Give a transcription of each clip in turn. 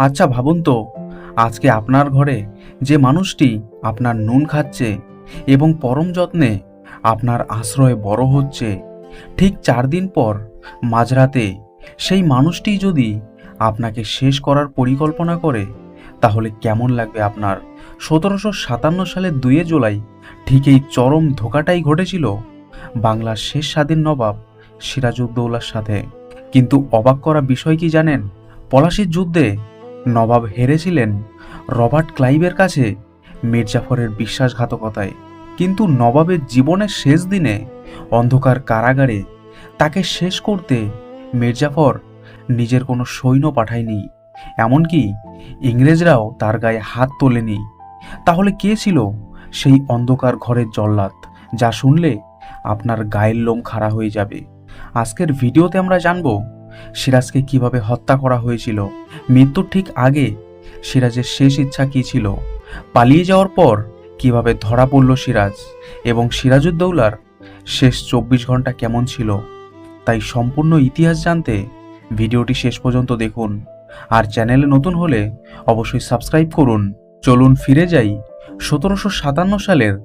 আচ্ছা ভাবুন তো, আজকে আপনার ঘরে যে মানুষটি আপনার নুন খাচ্ছে এবং পরম যত্নে আপনার আশ্রয়ে বড় হচ্ছে, ঠিক 4 দিন পর মাঝরাতে সেই মানুষটি যদি আপনাকে শেষ করার পরিকল্পনা করে, তাহলে কেমন লাগবে আপনার? 1757 সালের 2 জুলাই ঠিক এই চরম ধোঁকাটাই ঘটেছিল বাংলার শেষ স্বাধীন নবাব সিরাজউদ্দৌলার সাথে। কিন্তু অবাক করা বিষয় কি জানেন? পলাশির যুদ্ধে নবাব হেরেছিলেন রবার্ট ক্লাইভের কাছে মির্জাফরের বিশ্বাসঘাতকতায়। কিন্তু নবাবের জীবনের শেষ দিনে অন্ধকার কারাগারে তাকে শেষ করতে মির্জাফর নিজের কোনো সৈন্য পাঠায়নি, এমনকি ইংরেজরাও তার গায়ে হাত তোলেনি। তাহলে কে ছিল সেই অন্ধকার ঘরের জল্লাদ, যা শুনলে আপনার গায়ের লোম খাড়া হয়ে যাবে? আজকের ভিডিওতে আমরা জানব সিরাজকে কিভাবে হত্যা করা হয়েছিল, মৃত্যুর ঠিক আগে সিরাজের শেষ ইচ্ছা কী ছিল, পালিয়ে যাওয়ার পর কিভাবে ধরা পড়ল সিরাজ, এবং সিরাজউদ্দৌলার শেষ 24 ঘন্টা কেমন ছিল। তাই সম্পূর্ণ ইতিহাস জানতে ভিডিওটি শেষ পর্যন্ত দেখুন। আর চ্যানেলে নতুন হলে অবশ্যই সাবস্ক্রাইব করুন। চলুন ফিরে যাই 1757 সালের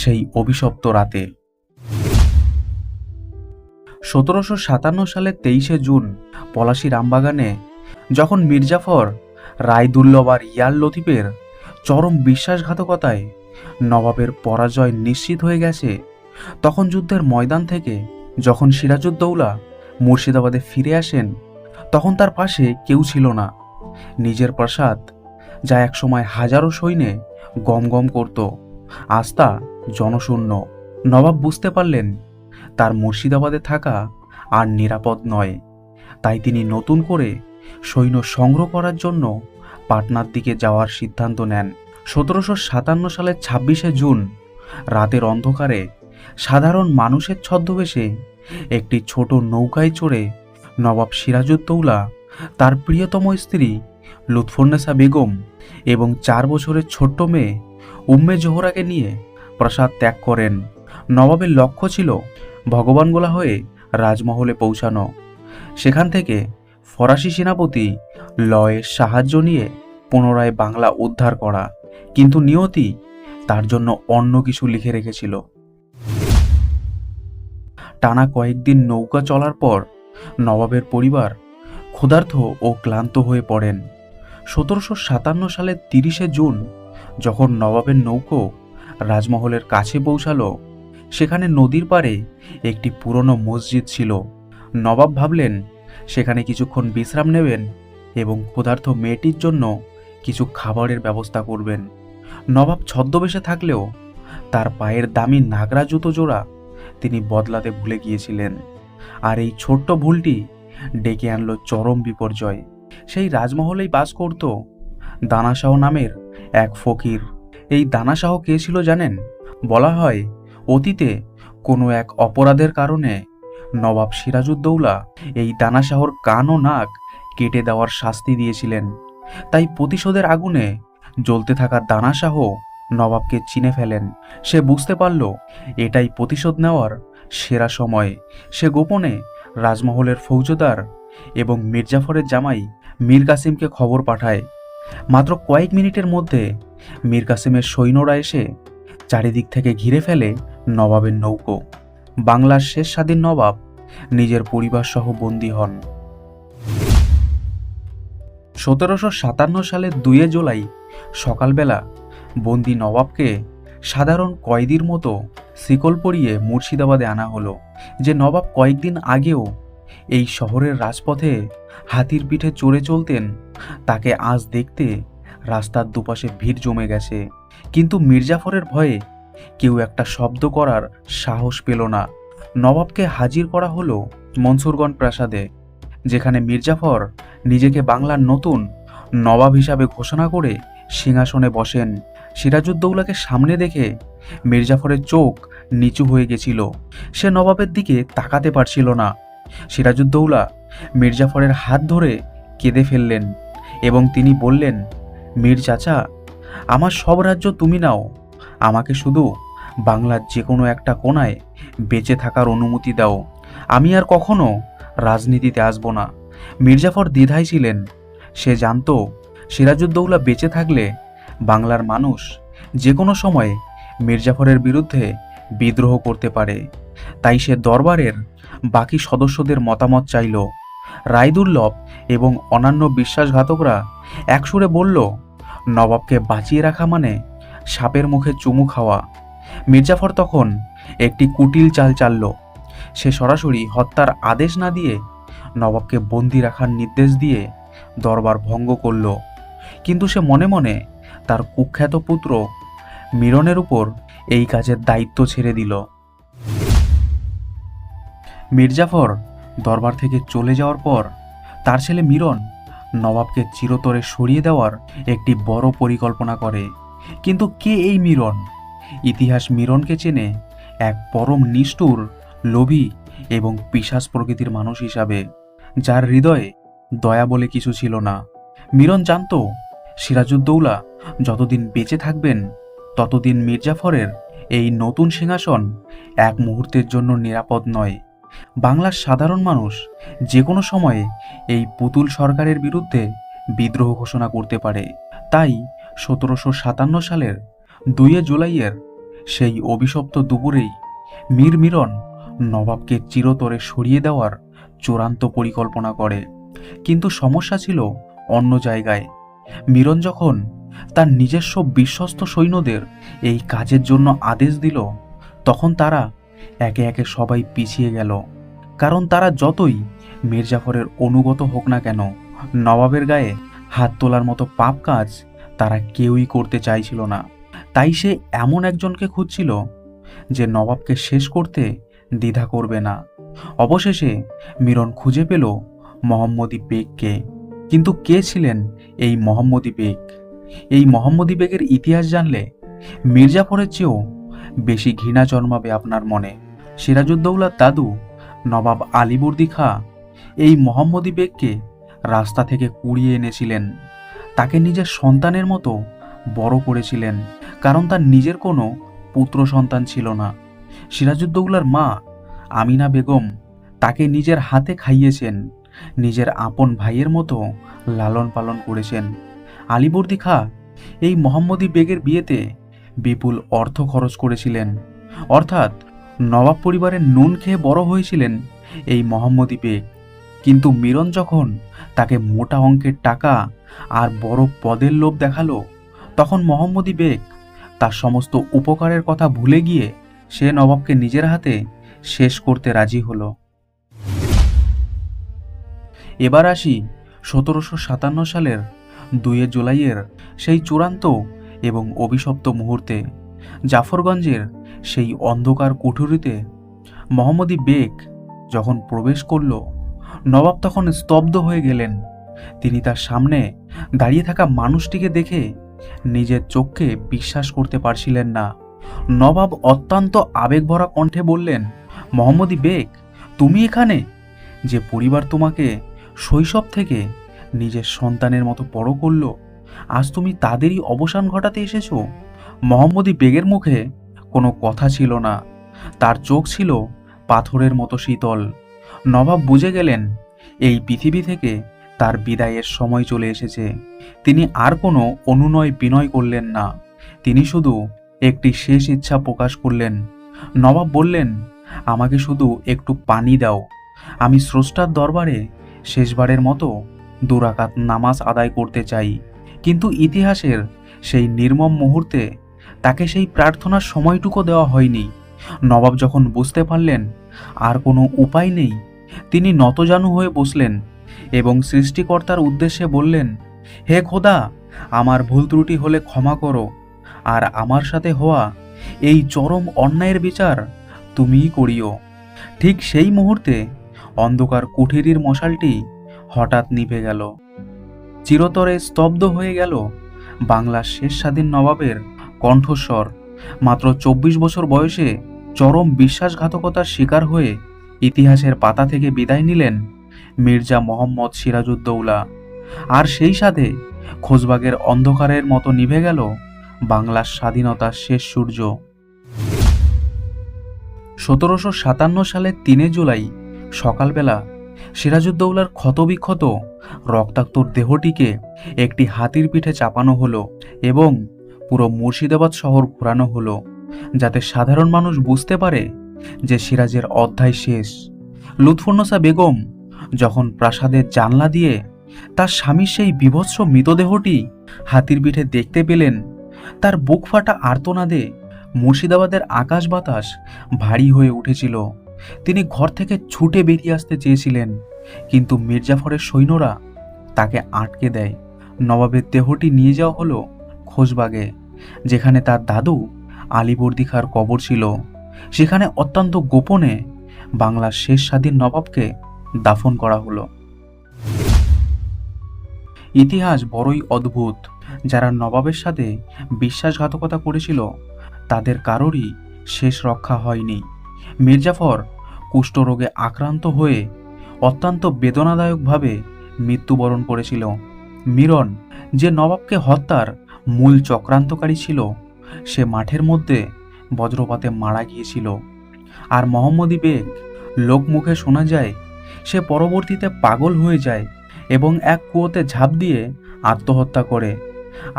সেই অভিশপ্ত রাতে। 1757 সালের 23শে জুন পলাশীর আমবাগানে যখন মির্জাফর, রায়দুর্লভ আর ইয়ার লতিফের চরম বিশ্বাসঘাতকতায় নবাবের পরাজয় নিশ্চিত হয়ে গেছে, তখন যুদ্ধের ময়দান থেকে যখন সিরাজউদ্দৌলা মুর্শিদাবাদে ফিরে আসেন, তখন তার পাশে কেউ ছিল না। নিজের প্রাসাদ, যা একসময় হাজারো সৈন্যে গমগম করত, আজ তা জনশূন্য। নবাব বুঝতে পারলেন তার মুর্শিদাবাদে থাকা আর নিরাপদ নয়। তাই তিনি নতুন করে সৈন্য সংগ্রহ করার জন্য পাটনার দিকে যাওয়ার সিদ্ধান্ত নেন। 1757 সালের 26শে জুন রাতের অন্ধকারে সাধারণ মানুষের ছদ্মবেশে একটি ছোট নৌকায় চড়ে নবাব সিরাজউদ্দৌলা তার প্রিয়তম স্ত্রী লুৎফুন্নেসা বেগম এবং 4 বছরের ছোট্ট মেয়ে উম্মে জোহরাকে নিয়ে প্রাসাদ ত্যাগ করেন। নবাবের লক্ষ্য ছিল ভগবানগোলা হয়ে রাজমহলে পৌঁছানো, সেখান থেকে ফরাসি সেনাপতি লয়ের সাহায্য নিয়ে পুনরায় বাংলা উদ্ধার করা। কিন্তু নিয়তি তার জন্য অন্য কিছু লিখে রেখেছিল। টানা কয়েকদিন নৌকা চলার পর নবাবের পরিবার ক্ষুধার্ত ও ক্লান্ত হয়ে পড়েন। 1757 সালের 30শে জুন যখন নবাবের নৌকো রাজমহলের কাছে পৌঁছালো, সেখানে নদীর পাড়ে একটি পুরনো মসজিদ ছিল। নবাব ভাবলেন সেখানে কিছুক্ষণ বিশ্রাম নেবেন এবং ক্ষুধার্ত মেয়েটির জন্য কিছু খাবারের ব্যবস্থা করবেন। নবাব ছদ্মবেশে থাকলেও তার পায়ের দামি নাগরা জুতো জোড়া তিনি বদলাতে ভুলে গিয়েছিলেন। আর এই ছোট্ট ভুলটি ডেকে আনলো চরম বিপর্যয়। সেই রাজমহলেই বাস করত দানাশাহ নামের এক ফকির। এই দানাশাহ কে ছিল জানেন? বলা হয় অতীতে কোনো এক অপরাধের কারণে নবাব সিরাজউদ্দৌলা এই দানাশাহর কান ও নাক কেটে দেওয়ার শাস্তি দিয়েছিলেন। তাই প্রতিশোধের আগুনে জ্বলতে থাকা দানাশাহ নবাবকে চিনে ফেলেন। সে বুঝতে পারল এটাই প্রতিশোধ নেওয়ার সেরা সময়। সে গোপনে রাজমহলের ফৌজদার এবং মির্জাফরের জামাই মীর কাসিমকে খবর পাঠায়। মাত্র কয়েক মিনিটের মধ্যে মীর কাসিমের সৈন্যরা এসে চারিদিক থেকে ঘিরে ফেলে নবাবের নৌকো। বাংলার শেষ স্বাধীন নবাব নিজের পরিবার সহ বন্দী হন। 1757 সালের 2 জুলাই সকালবেলা বন্দী নবাবকে সাধারণ কয়েদির মতো শিকল পরিয়ে মুর্শিদাবাদে আনা হলো। যে নবাব কয়েকদিন আগেও এই শহরের রাজপথে হাতির পিঠে চড়ে চলতেন, তাকে আজ দেখতে রাস্তার দুপাশে ভিড় জমে গেছে। কিন্তু মির্জাফরের ভয়ে কেউ একটা শব্দ করার সাহস পেল না। নবাবকে হাজির করা হলো মনসুরগঞ্জ প্রাসাদে, যেখানে মির্জাফর নিজেকে বাংলার নতুন নবাব হিসাবে ঘোষণা করে সিংহাসনে বসেন। সিরাজউদ্দৌলাকে সামনে দেখে মির্জাফরের চোখ নিচু হয়ে গেছিল। সে নবাবের দিকে তাকাতে পারছিল না। সিরাজউদ্দৌলা মির্জাফরের হাত ধরে কেঁদে ফেললেন এবং তিনি বললেন, মীর চাচা, আমার সব রাজ্য তুমি নাও, আমাকে শুধু বাংলার যে কোনো একটা কোণায় বেঁচে থাকার অনুমতি দাও। আমি আর কখনো রাজনীতিতে আসব না। মির্জাফর দ্বিধায় ছিলেন। সে জানত সিরাজউদ্দৌলা বেঁচে থাকলে বাংলার মানুষ যে কোনো সময়ে মীরজাফরের বিরুদ্ধে বিদ্রোহ করতে পারে। তাই সে দরবারের বাকি সদস্যদের মতামত চাইল। রায়দুর্লভ এবং অন্যান্য বিশ্বাসঘাতকরা একসুরে বলল, নবাবকে বাঁচিয়ে রাখা মানে সাপের মুখে চুমু খাওয়া। মীরজাফর তখন একটি কুটিল চাল চালল। সে সরাসরি হত্যার আদেশ না দিয়ে নবাবকে বন্দি রাখার নির্দেশ দিয়ে দরবার ভঙ্গ করল। কিন্তু সে মনে মনে তার কুখ্যাত পুত্র মিরনের উপর এই কাজের দায়িত্ব ছেড়ে দিল। মীরজাফর দরবার থেকে চলে যাওয়ার পর তার ছেলে মিরন নবাবকে চিরতরে সরিয়ে দেওয়ার একটি বড় পরিকল্পনা করে। কিন্তু কে এই মিরন? ইতিহাস মিরনকে চেনে এক পরম নিষ্ঠুর, লোভী এবং পিশাচ প্রকৃতির মানুষ হিসাবে, যার হৃদয়ে দয়া বলে কিছু ছিল না। মিরন জানত সিরাজউদ্দৌলা যতদিন বেঁচে থাকবেন ততদিন মীরজাফরের এই নতুন সিংহাসন এক মুহূর্তের জন্য নিরাপদ নয়। বাংলার সাধারণ মানুষ যে কোনো সময়ে এই পুতুল সরকারের বিরুদ্ধে বিদ্রোহ ঘোষণা করতে পারে। তাই 1757 সালের 2 জুলাইয়ের সেই অভিশপ্ত দুপুরেই মিরন নবাবকে চিরতরে সরিয়ে দেওয়ার চূড়ান্ত পরিকল্পনা করে। কিন্তু সমস্যা ছিল অন্য জায়গায়। মিরন যখন তার নিজস্ব বিশ্বস্ত সৈন্যদের এই কাজের জন্য আদেশ দিল, তখন তারা একে একে সবাই পিছিয়ে গেল। কারণ তারা যতই মীরজাফরের অনুগত হোক না কেন, নবাবের গায়ে হাত তোলার মতো পাপ কাজ তারা কেউই করতে চাইছিল না। তাই সে এমন একজনকে খুঁজছিল যে নবাবকে শেষ করতে দ্বিধা করবে না। অবশেষে মিরন খুঁজে পেল মোহাম্মদী বেগকে। কিন্তু কে ছিলেন এই মোহাম্মদী বেগ? এই মোহাম্মদী বেগের ইতিহাস জানলে মীরজাফরের চেয়েও বেশি ঘৃণা জন্মাবে আপনার মনে। সিরাজউদ্দৌলার দাদু নবাব আলীবর্দী খাঁ এই মোহাম্মদী বেগকে রাস্তা থেকে কুড়িয়ে এনেছিলেন। তাকে নিজের সন্তানের মতো বড় করেছিলেন, কারণ তার নিজের কোনো পুত্র সন্তান ছিল না। সিরাজউদ্দৌলার মা আমিনা বেগম তাকে নিজের হাতে খাইয়েছেন, নিজের আপন ভাইয়ের মতো লালন পালন করেছেন। আলীবর্দী খাঁ এই মোহাম্মদী বেগের বিয়েতে বিপুল অর্থ খরচ করেছিলেন। অর্থাৎ নবাব পরিবারের নুন খেয়ে বড় হয়েছিলেন এই মোহাম্মদী বেগ। কিন্তু মিরন যখন তাকে মোটা অঙ্কের টাকা আর বড় পদের লোভ দেখালো, তখন মোহাম্মদী বেগ তার সমস্ত উপকারের কথা ভুলে গিয়ে সে নবাবকে নিজের হাতে শেষ করতে রাজি হলো। এবার আসি 1757 সালের 2 জুলাইয়ের সেই চূড়ান্ত এবং অভিশপ্ত মুহূর্তে। জাফরগঞ্জের সেই অন্ধকার কুঠুরিতে মোহাম্মদী বেগ যখন প্রবেশ করল, নবাব তখন স্তব্ধ হয়ে গেলেন। তিনি তার সামনে দাঁড়িয়ে থাকা মানুষটিকে দেখে নিজের চোখকে বিশ্বাস করতে পারছিলেন না। নবাব অত্যন্ত আবেগভরা কণ্ঠে বললেন, মোহাম্মদী বেগ, তুমি এখানে? যে পরিবার তোমাকে শৈশব থেকে নিজের সন্তানের মতো বড় করলো, আজ তুমি তাদেরই অবসান ঘটাতে এসেছো? মোহাম্মদী বেগের মুখে কোনো কথা ছিল না, তার চোখ ছিল পাথরের মতো শীতল। নবাব বুঝে গেলেন এই পৃথিবী থেকে তার বিদায়ের সময় চলে এসেছে। তিনি আর কোনো অনুনয় বিনয় করলেন না, তিনি শুধু একটি শেষ ইচ্ছা প্রকাশ করলেন। নবাব বললেন, আমাকে শুধু একটু পানি দাও, আমি স্রষ্টার দরবারে শেষবারের মতো 2 রাকাত নামাজ আদায় করতে চাই। কিন্তু ইতিহাসের সেই নির্মম মুহূর্তে তাকে সেই প্রার্থনার সময়টুকু দেওয়া হয়নি। নবাব যখন বুঝতে পারলেন আর কোনো উপায় নেই, তিনি নতজানু হয়ে বসলেন এবং সৃষ্টিকর্তার উদ্দেশ্যে বললেন, হে খোদা, আমার ভুল ত্রুটি হলে ক্ষমা করো, আর আমার সাথে হওয়া এই চরম অন্যায়ের বিচার তুমিই করিও। ঠিক সেই মুহূর্তে অন্ধকার কুঠিরির মশালটি হঠাৎ নিভে গেল। চিরতরে স্তব্ধ হয়ে গেল বাংলার শেষ স্বাধীন নবাবের কণ্ঠস্বর। মাত্র 24 বছর বয়সে চরম বিশ্বাসঘাতকতার শিকার হয়ে ইতিহাসের পাতা থেকে বিদায় নিলেন মির্জা মোহাম্মদ সিরাজউদ্দৌলা। আর সেই সাথে খোশবাগের অন্ধকারের মতো নিভে গেল বাংলার স্বাধীনতার শেষ সূর্য। 1757 সালের 3 জুলাই সকালবেলা সিরাজউদ্দৌলার ক্ষতবিক্ষত রক্তাক্ত দেহটিকে একটি হাতির পিঠে চাপানো হলো এবং পুরো মুর্শিদাবাদ শহর ঘোরানো হলো, যাতে সাধারণ মানুষ বুঝতে পারে যে সিরাজের অধ্যায় শেষ। লুৎফুন্নেসা বেগম যখন প্রাসাদের জানলা দিয়ে তার স্বামীর সেই বীভৎস মৃতদেহটি হাতির পিঠে দেখতে পেলেন, তার বুক ফাটা আর্তনাদে মুর্শিদাবাদের আকাশ বাতাস ভারী হয়ে উঠেছিল। তিনি ঘর থেকে ছুটে বেরিয়ে আসতে চেয়েছিলেন, কিন্তু মির্জাফরের সৈন্যরা তাকে আটকে দেয়। নবাবের দেহটি নিয়ে যাওয়া হলো খোশবাগে, যেখানে তার দাদু আলীবর্দী খাঁর কবর ছিল। সেখানে অত্যন্ত গোপনে বাংলার শেষ স্বাধীন নবাবকে দাফন করা হলো। ইতিহাস বড়ই অদ্ভুত। যারা নবাবের সাথে বিশ্বাসঘাতকতা করেছিল তাদের কারোরই শেষ রক্ষা হয়নি। মির্জাফর কুষ্ঠরোগে আক্রান্ত হয়ে অত্যন্ত বেদনাদায়কভাবে মৃত্যুবরণ করেছিল। মিরন, যে নবাবকে হত্যার মূল চক্রান্তকারী ছিল, সে মাঠের মধ্যে বজ্রপাতে মারা গিয়েছিল। আর মোহাম্মদী বেগ, লোকমুখে শোনা যায়, সে পরবর্তীতে পাগল হয়ে যায় এবং এক কুয়োতে ঝাঁপ দিয়ে আত্মহত্যা করে।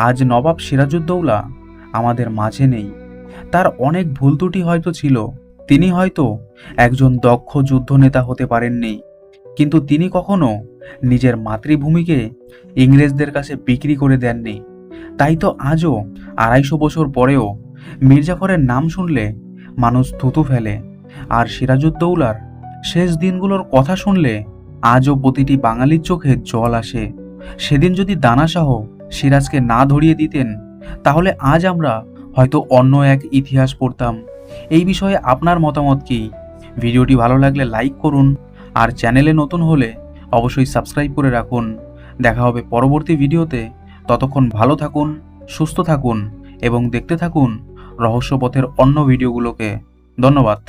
আজ নবাব সিরাজউদ্দৌলা আমাদের মাঝে নেই। তার অনেক ভুল ত্রুটি হয়তো ছিল। তিনি হয়তো একজন দক্ষ যুদ্ধনেতা হতে পারেননি, কিন্তু তিনি কখনো নিজের মাতৃভূমিকে ইংরেজদের কাছে বিক্রি করে দেননি। তাই তো আজও 250 বছর পরেও মির্জাফরের নাম শুনলে মানুষ থুতু ফেলে, আর সিরাজউদ্দৌলার শেষ দিনগুলোর কথা শুনলে আজও প্রতিটি বাঙালির চোখে জল আসে। সেদিন যদি দানা শাহ সিরাজকে না ধরিয়ে দিতেন, তাহলে আজ আমরা হয়তো অন্য এক ইতিহাস পড়তাম। এই বিষয়ে আপনার মতামত কি? ভিডিওটি ভালো লাগলে লাইক করুন, আর চ্যানেলে নতুন হলে অবশ্যই সাবস্ক্রাইব করে রাখুন। দেখা হবে পরবর্তী ভিডিওতে। ততক্ষণ ভালো থাকুন, সুস্থ থাকুন এবং দেখতে থাকুন রহস্যপথের অন্য ভিডিওগুলোকে। ধন্যবাদ।